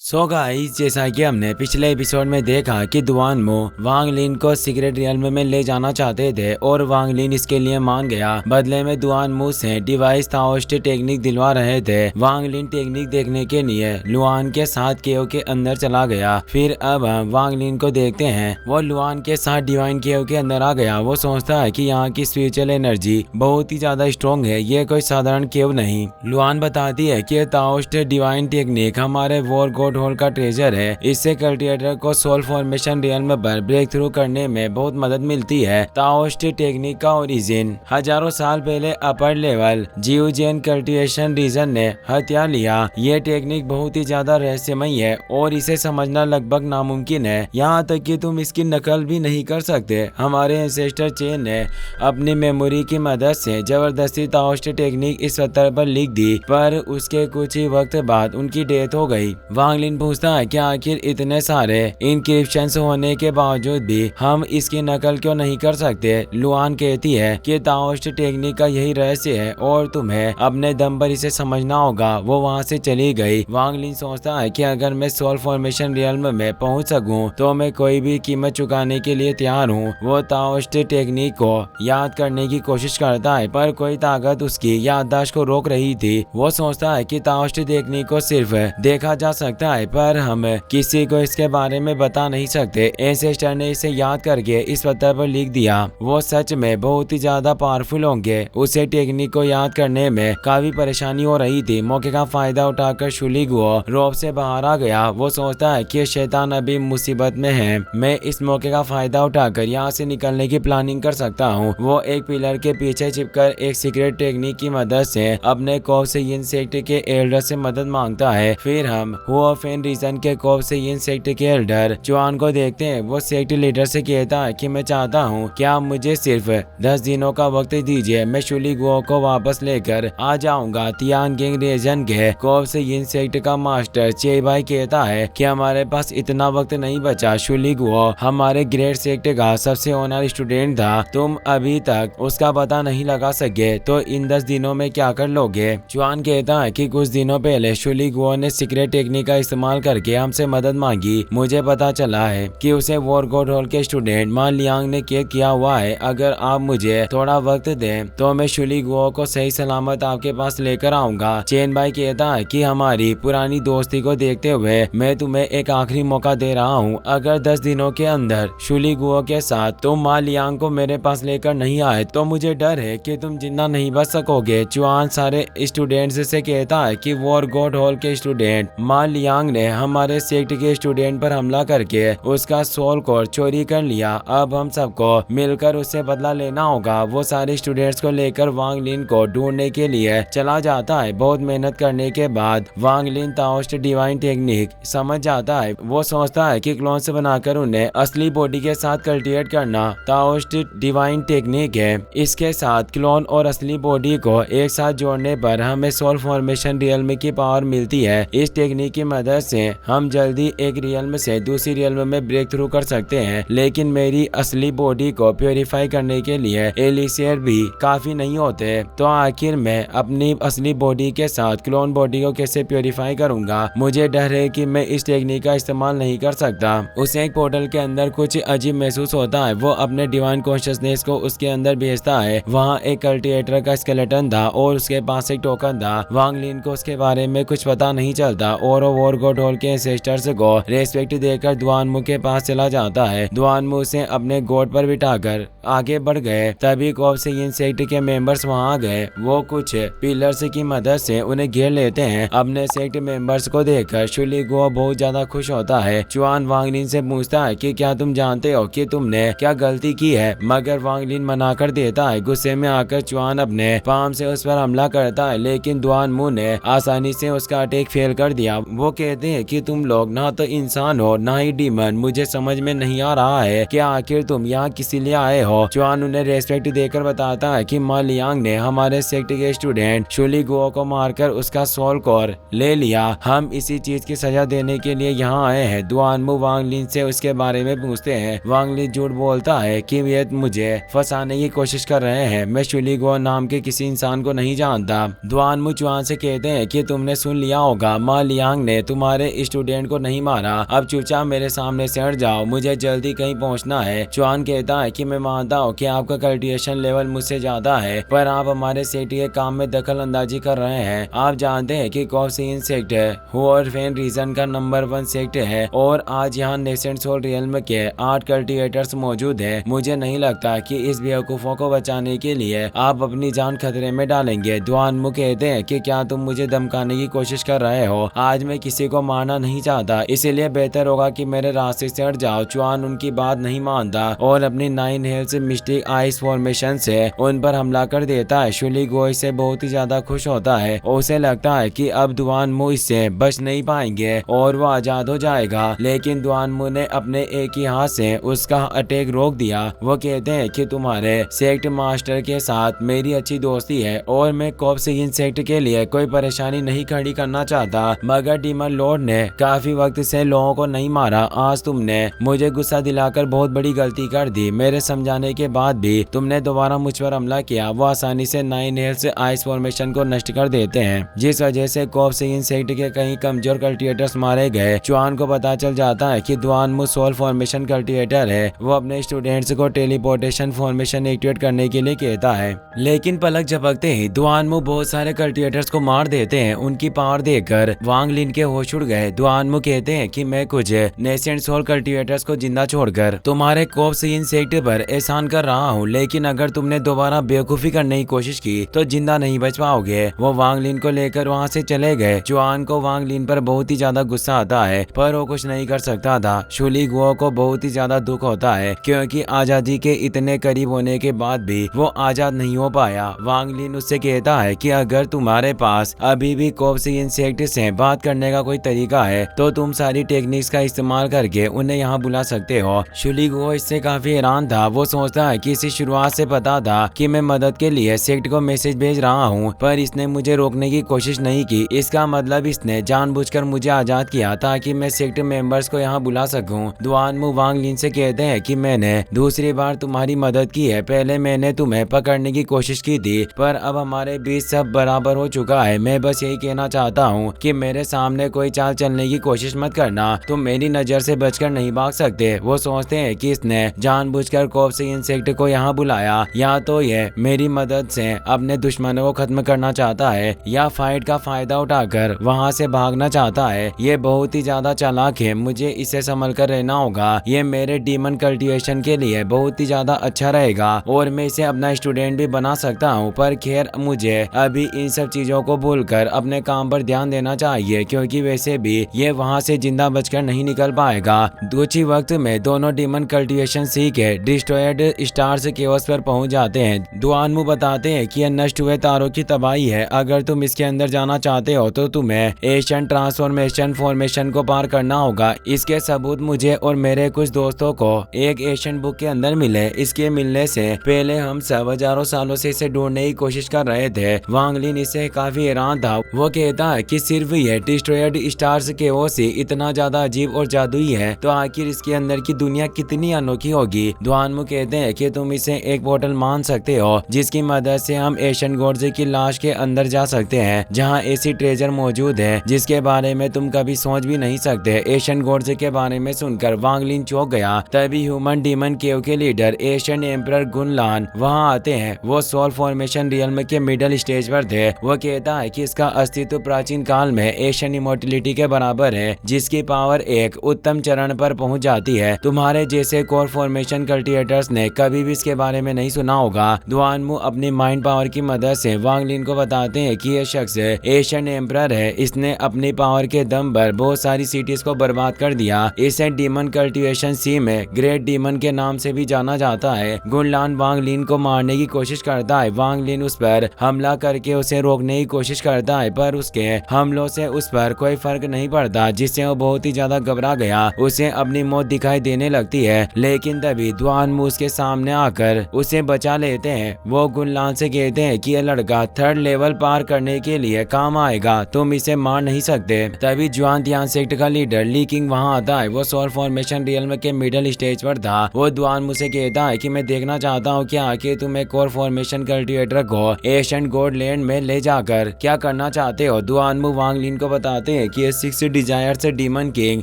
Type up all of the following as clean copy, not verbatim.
So guys, जैसा कि हमने पिछले एपिसोड में देखा कि दुआन मो वांग लिन को सीक्रेट रियल्म में ले जाना चाहते थे और वांग लिन इसके लिए मान गया। बदले में दुआन मो से डिवाइस ताओस्ट टेक्निक दिलवा रहे थे। वांग लिन टेक्निक देखने के लिए लुआन के साथ केव के अंदर चला गया। फिर अब हम वांग लिन को देखते हैं, वो लुआन के साथ डिवाइन केव के अंदर आ गया। वो सोचता है कि यहाँ की स्पिरिचुअल एनर्जी बहुत ही ज्यादा स्ट्रॉन्ग है, ये कोई साधारण केव नहीं। लुआन बताती है कि ताओस्ट डिवाइन टेक्निक हमारे वॉर गॉड होल का ट्रेजर है। इससे कल्टिवेटर को सोल फॉर्मेशन रियल्म पर ब्रेक थ्रू करने में बहुत मदद मिलती है। ताओस्ट टेक्निक का ओरिजिन हजारों साल पहले अपर लेवल जियोजियन कल्टिवेशन रीजन ने हथियार लिया। ये टेक्निक बहुत ही ज्यादा रहस्यमय है और इसे समझना लगभग नामुमकिन है, यहाँ तक कि तुम इसकी नकल भी नहीं कर सकते। हमारे एंसेस्टर चेन ने अपनी मेमोरी की मदद से जबरदस्ती ताओस्ट टेक्निक इस पत्थर पर लिख दी, पर उसके कुछ ही वक्त बाद उनकी डेथ हो गई। वांग लिन पूछता है कि आखिर इतने सारे इनक्रिप्शंस होने के बावजूद भी हम इसकी नकल क्यों नहीं कर सकते। लुआन कहती है कि ताओस्ट टेक्निक का यही रहस्य है और तुम्हें अपने दम पर इसे समझना होगा। वो वहाँ से चली गई। वांग लिन सोचता है कि अगर मैं सोल फॉर्मेशन रियल्म में पहुँच सकूं तो मैं कोई भी कीमत चुकाने के लिए तैयार हूँ। वो ताओस्ट टेक्निक को याद करने की कोशिश करता है, पर कोई ताकत उसकी याददाश्त को रोक रही थी। वो सोचता है कि ताओस्ट टेक्निक को सिर्फ देखा जा सकता है, पर हम किसी को इसके बारे में बता नहीं सकते। एंसेस्टर ने इसे याद करके इस पत्थर पर लिख दिया। वो सच में बहुत ही ज्यादा पावरफुल होंगे। उसे टेक्निक को याद करने में काफी परेशानी हो रही थी। मौके का फायदा उठाकर शुलिगुओ रोब से बाहर आ गया। वो सोचता है कि शैतान अभी मुसीबत में है, मैं इस मौके का फायदा उठाकर यहाँ से निकलने की प्लानिंग कर सकता हूँ। वो एक पिलर के पीछे छिपकर एक सीक्रेट टेक्निक की मदद से अपने कोव से इन सेक्ट के एल्डर से मदद मांगता है। फिर हम हुओफेन रीजन के कोव से इन सेक्ट के एल्डर चुआन को देखते हैं। वो सेक्ट लीडर से कहता है कि मैं चाहता हूँ कि आप मुझे सिर्फ 10 दिनों का वक्त दीजिए, मैं शुलिगुओ को वापस लेकर आ जाऊंगा। तियानगिंग रीजन के कोव से इन सेक्ट का मास्टर चेबाई कहता है कि हमारे पास इतना वक्त नहीं बचा। शुलिगुओ हमारे ग्रेट सेक्ट का सबसे ऑनर स्टूडेंट था, तुम अभी तक उसका पता नहीं लगा सके, तो इन 10 दिनों में क्या कर लोगे। चुआन कहता है कि कुछ दिनों पहले शुलिगुओ ने सीक्रेट टेक्निक का इस्तेमाल करके हमसे मदद मांगी। मुझे पता चला है कि उसे वॉर गॉड होल के स्टूडेंट मा लियांग ने कैद किया हुआ है। अगर आप मुझे थोड़ा वक्त दें तो मैं शुलिगुओ को सही सलामत आपके पास लेकर आऊंगा। चेन भाई कहता है कि हमारी पुरानी दोस्ती को देखते हुए मैं तुम्हें एक आखिरी मौका दे रहा हूँ। अगर 10 दिनों के अंदर शुलिगुओ के साथ तुम मा लियांग को मेरे पास लेकर नहीं आए तो मुझे डर है कि तुम जिंदा नहीं बच सकोगे। चुआन सारे स्टूडेंट्स से कहता है कि वॉर गॉड हॉल के स्टूडेंट मा लियांग ने हमारे सेक्ट के स्टूडेंट पर हमला करके उसका सोल कोर चोरी कर लिया। अब हम सबको मिलकर उससे बदला लेना होगा। वो सारे स्टूडेंट्स को लेकर वांग लिन को ढूंढने के लिए चला जाता है। बहुत मेहनत करने के बाद वांग लिन ताओस्ट डिवाइन टेक्निक समझ जाता है। वो सोचता है कि क्लोन से बनाकर उन्हें असली बॉडी के साथ कल्टिवेट करना ताओस्ट डिवाइन टेक्निक है। इसके साथ क्लोन और असली बॉडी को एक साथ जोड़ने पर हमें सोल फॉर्मेशन रियल्म की पावर मिलती है। इस टेक्निक की मदद से हम जल्दी एक रियल्म से दूसरी रियल्म में ब्रेक थ्रू कर सकते हैं, लेकिन मेरी असली बॉडी को प्योरीफाई करने के लिए एलिसियर भी काफी नहीं होते। तो आखिर मैं अपनी असली बॉडी के साथ क्लोन बॉडी को कैसे प्योरीफाई करूंगा। मुझे डर है कि मैं इस टेक्निक का इस्तेमाल नहीं कर सकता। उसे एक पोर्टल के अंदर कुछ अजीब महसूस होता है। वो अपने डिवाइन कॉन्शियसनेस को उसके अंदर भेजता है। वहाँ एक कल्टिवेटर का स्केलेटन था और उसके पास एक टोकन था। वांग लिन को उसके बारे में कुछ पता नहीं चलता और वो वॉर गॉड होल के एंसेस्टर्स को रेस्पेक्ट देकर दुआनमू के पास चला जाता है। दुआनमू से अपने गोड पर बिठाकर आगे बढ़ गए। तभी कोव से इन सेक्ट के मेंबर्स वहां आ गए। वो कुछ पिलर्स की मदद से उन्हें घेर लेते हैं। अपने सेक्ट मेंबर्स को देखकर शुलिगुओ बहुत ज्यादा खुश होता है। चुआन वांग लिन से पूछता है कि क्या तुम जानते हो कि तुमने क्या गलती की है, मगर वांग लिन मना कर देता है। गुस्से में आकर चुआन अपने पाम से उस पर हमला करता है, लेकिन दुआनमू ने आसानी से उसका अटैक फेल कर दिया। वो कहते हैं कि तुम लोग ना तो इंसान हो ना ही डीमन। मुझे समझ में नहीं आ रहा है कि आखिर तुम यहाँ किसी लिए आए हो। चुआन उन्हें रेस्पेक्ट देकर बताता है कि मा लियांग ने हमारे सेक्ट के स्टूडेंट शुलिगुओ को मारकर उसका सोल कोर ले लिया। हम इसी चीज की सजा देने के लिए यहाँ आए हैं। दुआनमू वांग लिन से उसके बारे में पूछते हैं। वांग लिन झूठ बोलता है कि वे मुझे फंसाने की कोशिश कर रहे हैं। मैं शुलिगुओ नाम के किसी इंसान को नहीं जानता। दुआनमू चुआन से कहते हैं कि तुमने सुन लिया होगा मा लियांग ने तुम्हारे स्टूडेंट को नहीं मारा, अब चुपचाप मेरे सामने से हट जाओ, मुझे जल्दी कहीं पहुंचना है। चुआन कहता है कि मैं मानता हूँ कि आपका कल्टिवेशन लेवल मुझसे ज्यादा है, पर आप हमारे सिटी के काम में दखल अंदाजी कर रहे हैं। आप जानते हैं कि कॉप्सियन सेक्ट हुआरफेन रीजन का नंबर 1 सेक्ट है और आज यहाँ नेसेंट सोल रियल्म के 8 कल्टिवेटर्स मौजूद है। मुझे नहीं लगता कि इस बेवकूफों को बचाने के लिए आप अपनी जान खतरे में डालेंगे। दुआनमू कहते हैं कि क्या तुम मुझे धमकाने की कोशिश कर रहे हो? आज मैं किसी को मारना नहीं चाहता, इसलिए बेहतर होगा कि मेरे रास्ते से हट जाओ। चुआन उनकी बात नहीं मानता और अपनी 9 हेल्स मिस्टिक आइस फॉर्मेशन से उन पर हमला कर देता है। शुली गो इससे बहुत ही ज्यादा खुश होता है और उसे लगता है कि अब दुआनमू इससे बच नहीं पाएंगे और वो आजाद हो जाएगा, लेकिन दुआनमू ने अपने एक ही हाथ से उसका अटैक रोक दिया। वो कहते हैं कि तुम्हारे सेक्ट मास्टर के साथ मेरी अच्छी दोस्ती है और मैं कॉप्सियन सेक्ट के लिए कोई परेशानी नहीं खड़ी करना चाहता, मगर डीमन लॉर्ड ने काफी वक्त से लोगों को नहीं मारा। आज तुमने मुझे गुस्सा दिलाकर बहुत बड़ी गलती कर दी। मेरे समझाने के बाद भी तुमने दोबारा मुझ पर हमला किया। वो आसानी से 9 हेल्स आइस फॉर्मेशन को नष्ट कर देते हैं, जिस वजह से कॉप्सियन सेक्ट के कई कमजोर कल्टिवेटर्स मारे गए। चुआन को पता चल जाता है कि दुआनमू सोल फॉर्मेशन कल्टिवेटर है। वो अपने स्टूडेंट्स को टेलीपोर्टेशन फॉर्मेशन एक्टिवेट करने के लिए कहता है, लेकिन पलक झपकते ही दुआनमू बहुत सारे कल्टिवेटर्स को मार देते हैं। उनकी पावर देखकर वांग लिन के होश उड़ गए। दुआनमू कहते हैं कि मैं कुछ नेसेंट सोल कल्टिवेटर्स को जिंदा छोड़कर तुम्हारे कॉप्सियन सेक्ट पर एहसान कर रहा हूँ, लेकिन अगर तुमने दोबारा बेवकूफी करने की कोशिश की तो जिंदा नहीं बच पाओगे। वो वांग लिन को लेकर वहाँ से चले गए। चुआन को वांग लिन पर बहुत ही ज्यादा गुस्सा आता है, पर वो कुछ नहीं कर सकता था। शुली गुओ को बहुत ही ज्यादा दुख होता है क्योंकि आजादी के इतने करीब होने के बाद भी वो आजाद नहीं हो पाया। वांग लिन उससे कहता है कि अगर तुम्हारे पास अभी भी कॉप्सियन सेक्ट से बात करने का कोई तरीका है तो तुम सारी टेक्निक्स का इस्तेमाल करके उन्हें यहाँ बुला सकते हो। शुली गुओ इससे काफी हैरान था। वो सोचता है कि इसी शुरुआत से पता था कि मैं मदद के लिए सेक्ट को मैसेज भेज रहा हूँ, पर इसने मुझे रोकने की कोशिश नहीं की। इसका मतलब इसने जानबूझकर मुझे आजाद किया ताकि मैं सेक्ट मेंबर्स को यहाँ बुला सकूं। दुआनमू वांग लिन से कहते हैं कि मैंने दूसरी बार तुम्हारी मदद की है। पहले मैंने तुम्हें पकड़ने की कोशिश की थी, पर अब हमारे बीच सब बराबर हो चुका है। मैं बस यही कहना चाहता हूँ कि मेरे सामने कोई चाल चलने की कोशिश मत करना। तुम मेरी नजर से बचकर नहीं भाग सकते। वो सोचते हैं कि इसने जानबूझकर कॉप्सियन सेक्ट को यहाँ बुलाया, या तो ये मेरी मदद से अपने दुश्मनों को खत्म करना चाहता है या फाइट का फायदा उठाकर वहाँ से भागना चाहता है। ये बहुत ही ज्यादा चालाक है, मुझे इसे संभल कर रहना होगा। ये मेरे डीमन कल्टिवेशन के लिए बहुत ही ज्यादा अच्छा रहेगा और मैं इसे अपना स्टूडेंट भी बना सकता हूँ। पर खैर, मुझे अभी इन सब चीजों को भूलकर अपने काम पर ध्यान देना चाहिए, क्योंकि वैसे भी ये वहाँ से जिंदा बचकर नहीं निकल पाएगा। कुछ ही वक्त में दोनों डीमन कल्टिवेशन सीख के डिस्ट्रॉयड स्टार्स केओस पर पहुंच जाते हैं। दुआनमू बताते हैं कि यह नष्ट हुए तारों की तबाही है। अगर तुम इसके अंदर जाना चाहते हो तो तुम्हें एशियन ट्रांसफॉर्मेशन फॉर्मेशन को पार करना होगा। इसके सबूत मुझे और मेरे कुछ दोस्तों को एक एशियन बुक के अंदर मिले। इसके मिलने से पहले हम सब हजारों सालों से इसे ढूंढने की कोशिश कर रहे थे। वांग लिन इससे काफी हैरान था। वो कहता है कि सिर्फ ये डिस्ट्रॉयड स्टार्स केओस ही इतना ज्यादा अजीब और जादुई है, तो आखिर इसके अंदर की दुनिया कितनी अनोखी होगी। दुआनमू कहते हैं कि तुम इसे एक पोर्टल मान सकते हो जिसकी मदद से हम एशियन गॉड्स की लाश के अंदर जा सकते हैं, जहाँ ऐसी ट्रेजर मौजूद है जिसके बारे में तुम कभी सोच भी नहीं सकते। एशियन गॉड्स के बारे में सुनकर वांग लिन चौंक गया। तभी ह्यूमन डीमन केव के लीडर एशियन एम्परर गुनलान वहाँ आते हैं। वो सोल फॉर्मेशन रियल्म के मिडिल स्टेज पर थे। वो कहता है कि इसका अस्तित्व प्राचीन काल में एशियन इमोर्टलिटी के बराबर है, जिसकी पावर एक उत्तम चरण पर पहुंच जाती है। तुम्हारे जैसे कोर फॉर्मेशन कल्टिवेटर्स ने कभी भी इसके बारे में नहीं सुना होगा। दुआनमू अपनी माइंड पावर की मदद से वांग लिन को बताते हैं कि यह शख्स एशियन एम्परर है। इसने अपनी पावर के दम पर बहुत सारी सिटीज को बर्बाद कर दिया। इसे डीमन कल्टिवेशन सी में ग्रेट डीमन के नाम से भी जाना जाता है। गुनलान वांग लिन को मारने की कोशिश करता है। वांग लिन उस पर हमला करके उसे रोकने की कोशिश करता है, पर उसके हमलों से उस पर कोई फर्क नहीं पड़ता, जिससे वो बहुत ही ज्यादा घबरा गया। उसे अपनी मौत दिखाई देने लगती है, लेकिन तभी दुआनमू उसके सामने आकर उसे बचा लेते हैं। वो गुनलान से कहते हैं कि यह लड़का 3rd लेवल पार करने के लिए काम आएगा, तुम इसे मार नहीं सकते। तभी जुआन ध्यान सेक्ट का लीडर ली किंग वहाँ आता है। वो सोल फॉर्मेशन रियल्म के मिडिल स्टेज पर था। वो दुआनमू से कहता है कि मैं देखना चाहता हूँ कि आखिर तुम एक कोर फॉर्मेशन कल्टिवेटर को एशियन गॉड लैंड में ले जाकर क्या करना चाहते हो। दुआनमू वांग लिन को बताते हैं हैं कि ये 6 डिजायर्स डीमन किंग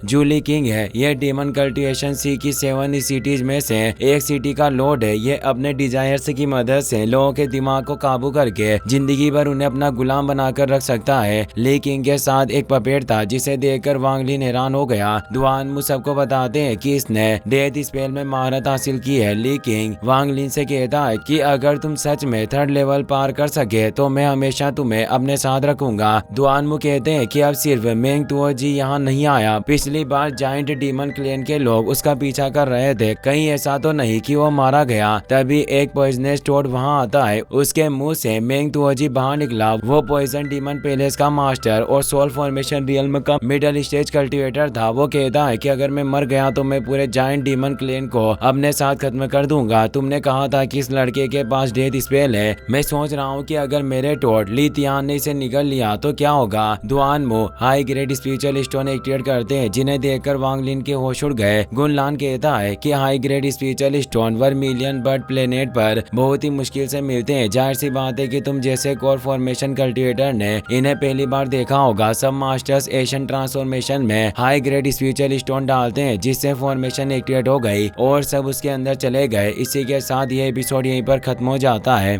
जूली किंग है। ये डीमन कल्टिवेशन सी की 7 सिटीज में से एक सिटी का लॉर्ड है। ये अपने डिजायर्स की मदद से लोगों के दिमाग को काबू करके जिंदगी भर उन्हें अपना गुलाम बनाकर रख सकता है। ली किंग के साथ एक पपेट था जिसे देखकर वांग लिन हैरान हो गया। दुआनमू सबको बताते हैं कि इसने डेथ स्पेल में महारत हासिल की है। ली किंग वांग लिन से कहता है कि अगर तुम सच में 3rd लेवल पार कर सके तो मैं हमेशा तुम्हें अपने साथ रखूंगा। दुआनमू कहते हैं कि अब सिर्फ मेंग तुओ जी यहाँ नहीं आया, पिछली बार जाइंट डीमन क्लेन के लोग उसका पीछा कर रहे थे, कहीं ऐसा तो नहीं कि वो मारा गया। तभी एक पॉइजनस टोड वहाँ आता है, उसके मुंह से मेंग तुओ जी बाहर निकला। वो पॉइजन डीमन पैलेस का मास्टर और सोल फॉर्मेशन रियल्म का मिडिल स्टेज कल्टिवेटर था। वो कहता है कि अगर मैं मर गया तो मैं पूरे जाइंट डीमन क्लेन को अपने साथ खत्म कर दूंगा। तुमने कहा था कि इस लड़के के पास डेथ स्पेल है, मैं सोच रहा हूँ कि अगर मेरे टोड ली तियान ने इसे निगल लिया तो क्या होगा। Duanmu high grade spiritual stone activate करते हैं, जिन्हें देखकर वांग लिन के होश उड़ गए। गुनलान कहता है कि high grade spiritual stone vermilion bird planet पर बहुत ही मुश्किल से मिलते हैं। जाहिर सी बात है कि तुम जैसे कोर फॉर्मेशन कल्टिवेटर ने इन्हें पहली बार देखा होगा। सब मास्टर्स एशियन ट्रांसफॉर्मेशन में हाई ग्रेड स्पिरिचुअल स्टोन डालते हैं, जिससे फॉर्मेशन एक्टिवेट हो गई और सब उसके अंदर चले गए। इसी के साथ ये एपिसोड यहीं पर खत्म हो जाता है।